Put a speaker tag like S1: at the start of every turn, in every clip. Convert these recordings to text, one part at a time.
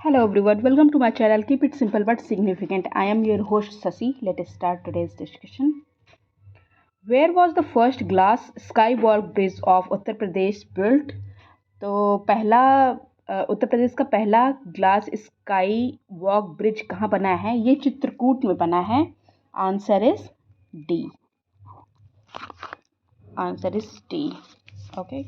S1: Hello everyone, welcome to my channel. Keep it simple but significant. I am your host Sasi. Let us start today's discussion. Where was the first glass skywalk bridge of Uttar Pradesh built? तो पहला उत्तर प्रदेश का पहला glass sky walk bridge कहाँ बना है? ये चित्रकूट में बना है. Answer is D. Answer is D. Okay.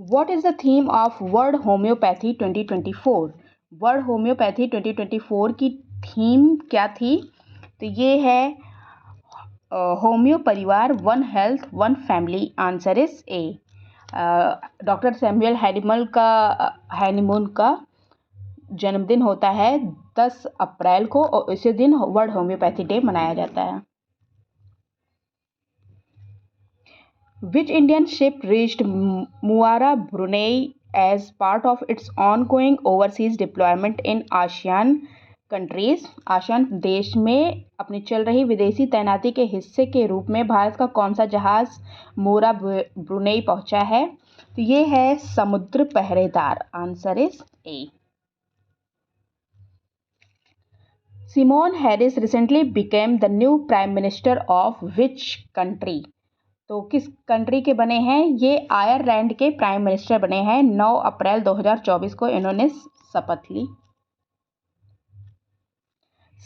S1: What is the theme of World Homeopathy 2024? World homeopathy 2024 की थीम क्या थी? तो ये है होम्यो परिवार, one health one family. Answer is A. Doctor Samuel Hahnemann का जन्मदिन होता है 10 अप्रैल को और इसी दिन वर्ल्ड होम्योपैथी डे मनाया जाता है. Which Indian ship reached Muara, Brunei as part of its ongoing overseas deployment in ASEAN countries? ASEAN देश में अपनी चल रही विदेशी तैनाती के हिस्से के रूप में भारत का कौन सा जहाज मोरा ब्रुनेई पहुंचा है? तो ये है समुद्र पहरेदार. Answer is A. Simone Harris recently became the new Prime Minister of which country? तो किस कंट्री के बने हैं? ये आयरलैंड के प्राइम मिनिस्टर बने हैं. 9 अप्रैल 2024 को इन्होंने शपथ ली.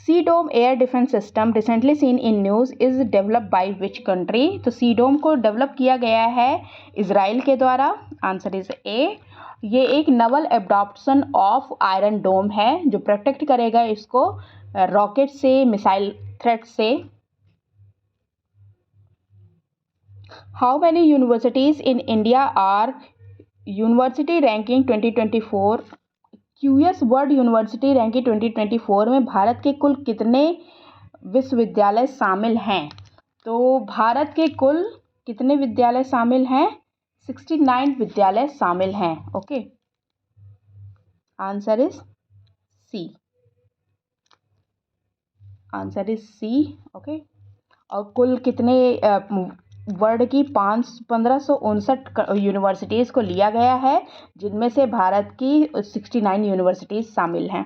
S1: C Dome air defense system recently seen in news is developed by which country? तो सी डोम को डेवलप किया गया है इजराइल के द्वारा. आंसर इज ए. ये एक नवल एडॉप्शन ऑफ आयरन डोम है जो प्रोटेक्ट करेगा इसको रॉकेट से, मिसाइल थ्रेट से. How many universities in India are University Ranking 2024? QS world university ranking 2024 में भारत के कुल कितने विश्वविद्यालय शामिल हैं? तो भारत के कुल कितने विद्यालय शामिल हैं? 69 विद्यालय शामिल हैं. Okay. Answer is C. Answer is C. Okay. और कुल कितने वर्ल्ड की 1559 यूनिवर्सिटीज़ को लिया गया है जिनमें से भारत की 69 यूनिवर्सिटीज़ शामिल हैं.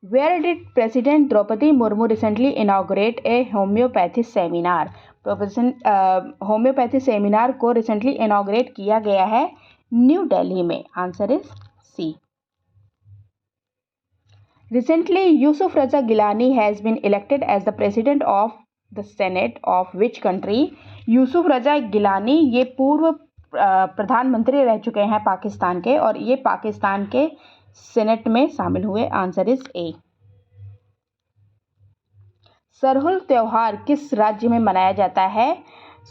S1: Where did president Droupadi Murmu recently inaugurate a homoeopathy seminar? Homoeopathy seminar को रिसेंटली इनॉग्रेट किया गया है न्यू दिल्ली में. Answer is C. Recently, Yusuf Raza Gilani has been elected as the president of the Senate of which country? Yusuf Raza Gilani ये पूर्व प्रधानमंत्री रह चुके हैं पाकिस्तान के और ये पाकिस्तान के सेनेट में शामिल हुए. आंसर इज ए. सरहुल त्योहार किस राज्य में मनाया जाता है?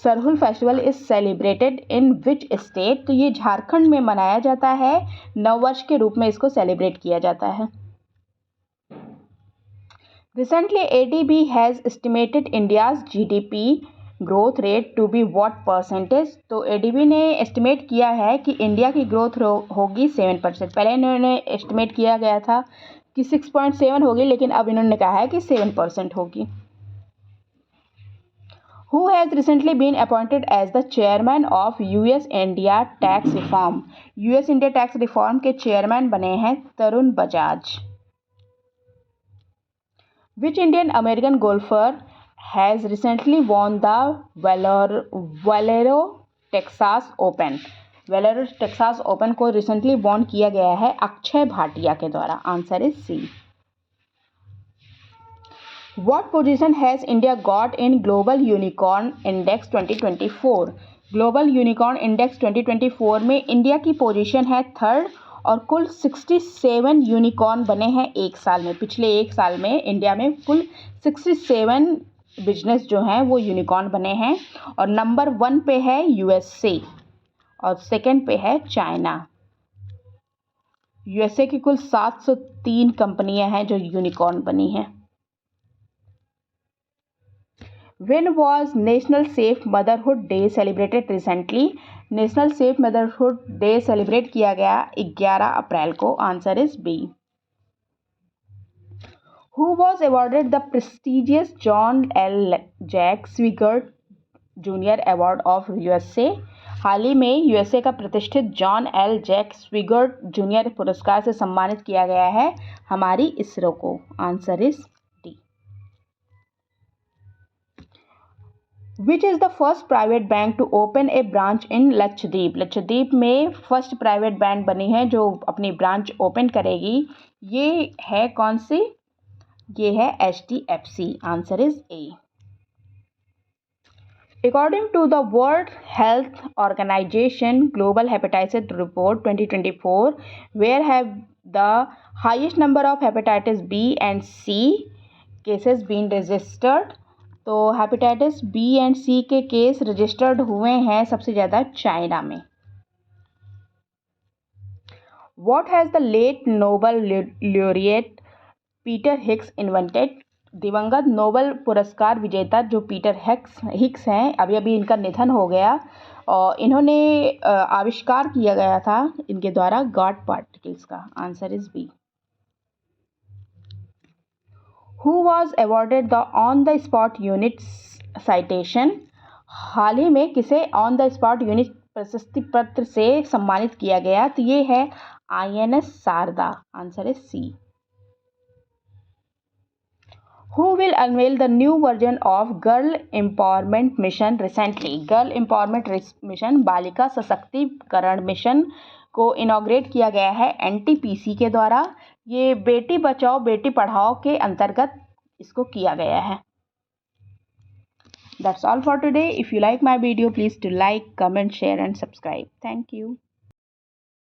S1: Sarhul festival is celebrated in which state? तो ये झारखंड में मनाया जाता है. नववर्ष के रूप में इसको सेलिब्रेट किया जाता है. Recently, ADB has estimated India's GDP growth rate to be what percentage? तो ADB ने एस्टिमेट किया है कि इंडिया की ग्रोथ होगी 7%. पहले इन्होंने एस्टिमेट किया गया था कि 6.7 होगी लेकिन अब इन्होंने कहा है कि 7% होगी. Who has recently been appointed as the chairman of US India Tax Reform? US India Tax Reform के चेयरमैन बने हैं Tarun Bajaj. Which Indian American golfer has recently won the Valero Texas Open? Valero Texas Open को recently won किया गया है अक्षय भाटिया के द्वारा. Answer is C. What position has India got in Global Unicorn Index 2024? Global Unicorn Index 2024 में India की position है 3rd और कुल 67 यूनिकॉर्न बने हैं एक साल में. पिछले एक साल में इंडिया में कुल 67 बिजनेस जो हैं वो यूनिकॉर्न बने हैं और नंबर 1 पे है यूएसए और सेकंड पे है चाइना. यूएसए की कुल 703 कंपनियां हैं जो यूनिकॉर्न बनी हैं. When was National Safe Motherhood Day celebrated recently? National safe motherhood day celebrate किया गया 11 अप्रैल को. Answer is B. Who was awarded the prestigious John L. Jack Swigert Jr. Award of USA? हाल ही में यूएसए का प्रतिष्ठित John L Jack Swigert junior पुरस्कार से सम्मानित किया गया है हमारी इसरो को? Answer is D. Which is the first private bank to open a branch in Lakshadweep? Lakshadweep में फर्स्ट प्राइवेट बैंक बनी है जो अपनी ब्रांच ओपन करेगी। ये है कौन सी? ये है HDFC। Answer is A. According to the World Health Organization Global Hepatitis Report 2024, where have the highest number of hepatitis B and C cases been registered? तो हेपेटाइटिस बी एंड सी के case registered हुए हैं सबसे ज़्यादा China में। What has the late Nobel laureate Peter Higgs invented? दिवंगत Nobel पुरस्कार विजेता जो पीटर हिग्स हैं, अभी अभी इनका निधन हो गया, और इन्होंने आविष्कार किया गया था इनके द्वारा गॉड पार्टिकल्स का। Answer is B. Who was awarded the on the spot unit citation? हाल ही में किसे ऑन द स्पॉट यूनिट प्रशस्ति पत्र से सम्मानित किया गया? तो ये है INS Sharda. Answer is C. Who will unveil the new version of Girl Empowerment Mission recently? Girl Empowerment Mission बालिका सशक्तिकरण मिशन को इनॉग्रेट किया गया है NTPC के द्वारा। ये बेटी बचाओ बेटी पढ़ाओ के अंतर्गत इसको किया गया है। That's all for today. If you like my video, please do like, comment, share and subscribe. Thank you.